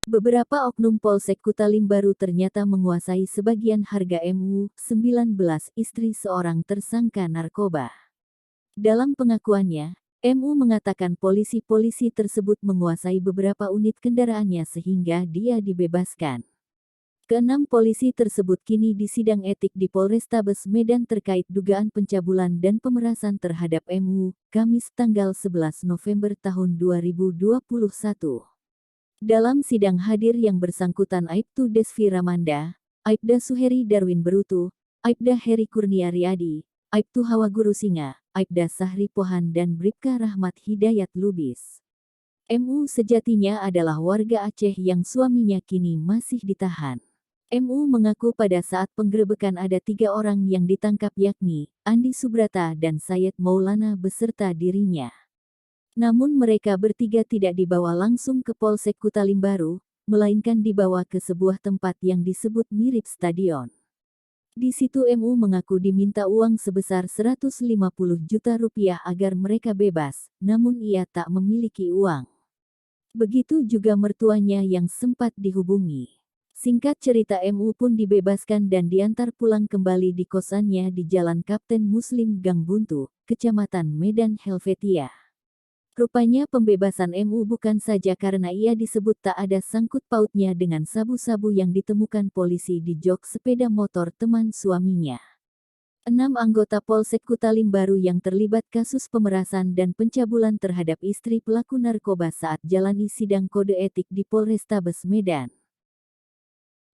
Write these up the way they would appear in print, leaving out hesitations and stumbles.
Beberapa oknum Polsek Kutalimbaru ternyata menguasai sebagian harga MU-19 istri seorang tersangka narkoba. Dalam pengakuannya, MU mengatakan polisi-polisi tersebut menguasai beberapa unit kendaraannya sehingga dia dibebaskan. Keenam polisi tersebut kini disidang etik di Polrestabes Medan terkait dugaan pencabulan dan pemerasan terhadap MU, Kamis tanggal 11 November tahun 2021. Dalam sidang hadir yang bersangkutan Aibtu Desvi Ramanda, Aibda Suheri Darwin Berutu, Aibda Heri Kurnia Riyadi, Aibtu Hawa Guru Singa, Aibda Sahri Pohan dan Bribka Rahmat Hidayat Lubis. MU sejatinya adalah warga Aceh yang suaminya kini masih ditahan. MU mengaku pada saat penggerebekan ada 3 orang yang ditangkap yakni Andi Subrata dan Sayed Maulana beserta dirinya. Namun mereka bertiga tidak dibawa langsung ke Polsek Kutalimbaru, melainkan dibawa ke sebuah tempat yang disebut mirip stadion. Di situ MU mengaku diminta uang sebesar 150 juta rupiah agar mereka bebas, namun ia tak memiliki uang. Begitu juga mertuanya yang sempat dihubungi. Singkat cerita MU pun dibebaskan dan diantar pulang kembali di kosannya di Jalan Kapten Muslim Gang Buntu, Kecamatan Medan Helvetia. Rupanya pembebasan MU bukan saja karena ia disebut tak ada sangkut pautnya dengan sabu-sabu yang ditemukan polisi di jok sepeda motor teman suaminya. 6 anggota Polsek Kutalimbaru yang terlibat kasus pemerasan dan pencabulan terhadap istri pelaku narkoba saat jalani sidang kode etik di Polrestabes Medan.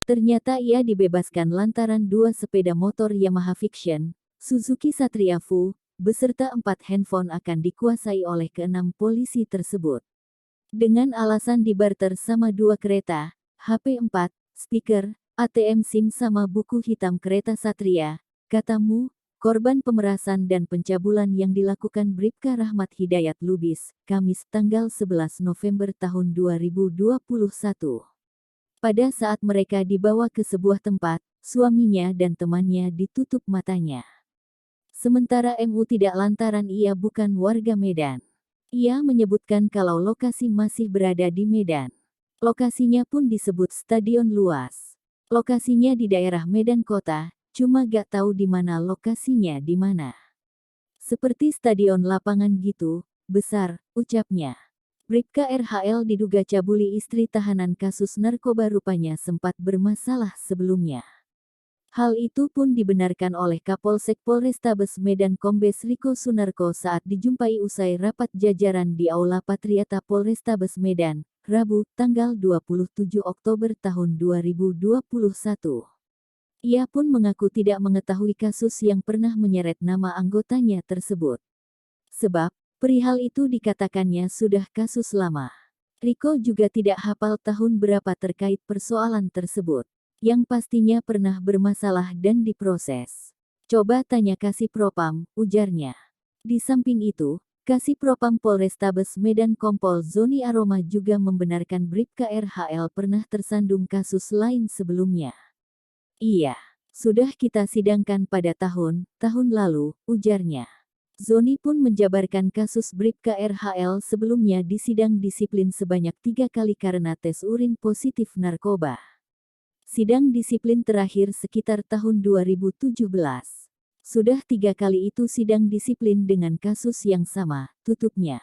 Ternyata ia dibebaskan lantaran 2 sepeda motor Yamaha Fiction, Suzuki Satria Fu, beserta 4 handphone akan dikuasai oleh ke-6 polisi tersebut. Dengan alasan dibarter sama 2 kereta, HP 4, speaker, ATM SIM sama buku hitam kereta Satria, katamu, korban pemerasan dan pencabulan yang dilakukan Bribka Rahmat Hidayat Lubis, Kamis tanggal 11 November tahun 2021. Pada saat mereka dibawa ke sebuah tempat, suaminya dan temannya ditutup matanya. Sementara MU tidak lantaran ia bukan warga Medan. Ia menyebutkan kalau lokasi masih berada di Medan. Lokasinya pun disebut stadion luas. Lokasinya di daerah Medan Kota, cuma gak tahu di mana lokasinya di mana. Seperti stadion lapangan gitu, besar, ucapnya. Bribka RHL diduga cabuli istri tahanan kasus narkoba rupanya sempat bermasalah sebelumnya. Hal itu pun dibenarkan oleh Kapolsek Polrestabes Medan Kombes Riko Sunarko saat dijumpai usai rapat jajaran di Aula Patriata Polrestabes Medan, Rabu, tanggal 27 Oktober tahun 2021. Ia pun mengaku tidak mengetahui kasus yang pernah menyeret nama anggotanya tersebut. Sebab, perihal itu dikatakannya sudah kasus lama. Riko juga tidak hafal tahun berapa terkait persoalan tersebut. Yang pastinya pernah bermasalah dan diproses. Coba tanya Kasih Propam, ujarnya. Di samping itu, Kasih Propam Polrestabes Medan Kompol Zoni Aroma juga membenarkan Bribka RHL pernah tersandung kasus lain sebelumnya. Iya, sudah kita sidangkan pada tahun lalu, ujarnya. Zoni pun menjabarkan kasus Bribka RHL sebelumnya disidang disiplin sebanyak 3 kali karena tes urin positif narkoba. Sidang disiplin terakhir sekitar tahun 2017. Sudah 3 kali itu sidang disiplin dengan kasus yang sama, tutupnya.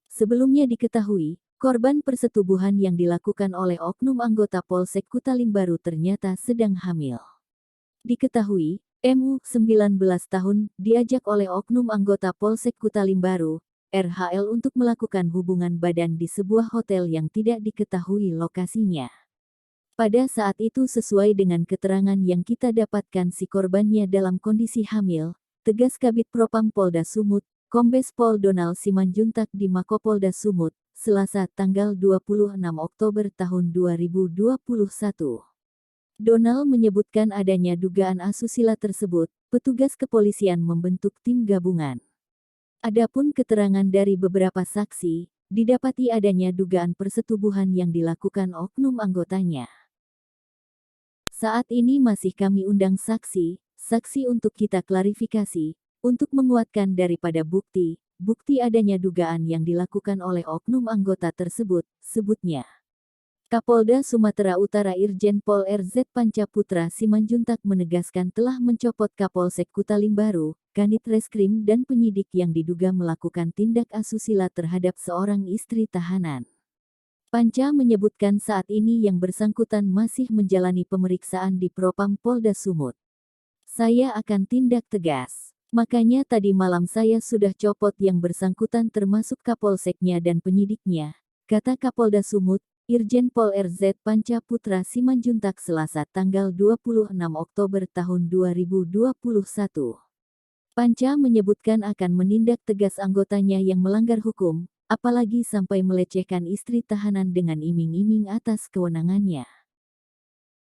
Sebelumnya diketahui, korban persetubuhan yang dilakukan oleh oknum anggota Polsek Kutalimbaru ternyata sedang hamil. Diketahui, MU, 19 tahun, diajak oleh oknum anggota Polsek Kutalimbaru, RHL untuk melakukan hubungan badan di sebuah hotel yang tidak diketahui lokasinya. Pada saat itu sesuai dengan keterangan yang kita dapatkan si korbannya dalam kondisi hamil, tegas Kabid Propam Polda Sumut, Kombes Pol Donald Simanjuntak di Makopolda Sumut, Selasa tanggal 26 Oktober tahun 2021. Donald menyebutkan adanya dugaan asusila tersebut, petugas kepolisian membentuk tim gabungan. Adapun keterangan dari beberapa saksi, didapati adanya dugaan persetubuhan yang dilakukan oknum anggotanya. Saat ini masih kami undang saksi untuk kita klarifikasi, untuk menguatkan daripada bukti adanya dugaan yang dilakukan oleh oknum anggota tersebut, sebutnya. Kapolda Sumatera Utara Irjen Pol RZ Pancaputra Simanjuntak menegaskan telah mencopot Kapolsek Kutalimbaru, Kanit Reskrim dan penyidik yang diduga melakukan tindak asusila terhadap seorang istri tahanan. Panca menyebutkan saat ini yang bersangkutan masih menjalani pemeriksaan di Propam Polda Sumut. Saya akan tindak tegas. Makanya tadi malam saya sudah copot yang bersangkutan termasuk Kapolseknya dan penyidiknya, kata Kapolda Sumut, Irjen Pol RZ Pancaputra Simanjuntak Selasa tanggal 26 Oktober tahun 2021. Panca menyebutkan akan menindak tegas anggotanya yang melanggar hukum, apalagi sampai melecehkan istri tahanan dengan iming-iming atas kewenangannya.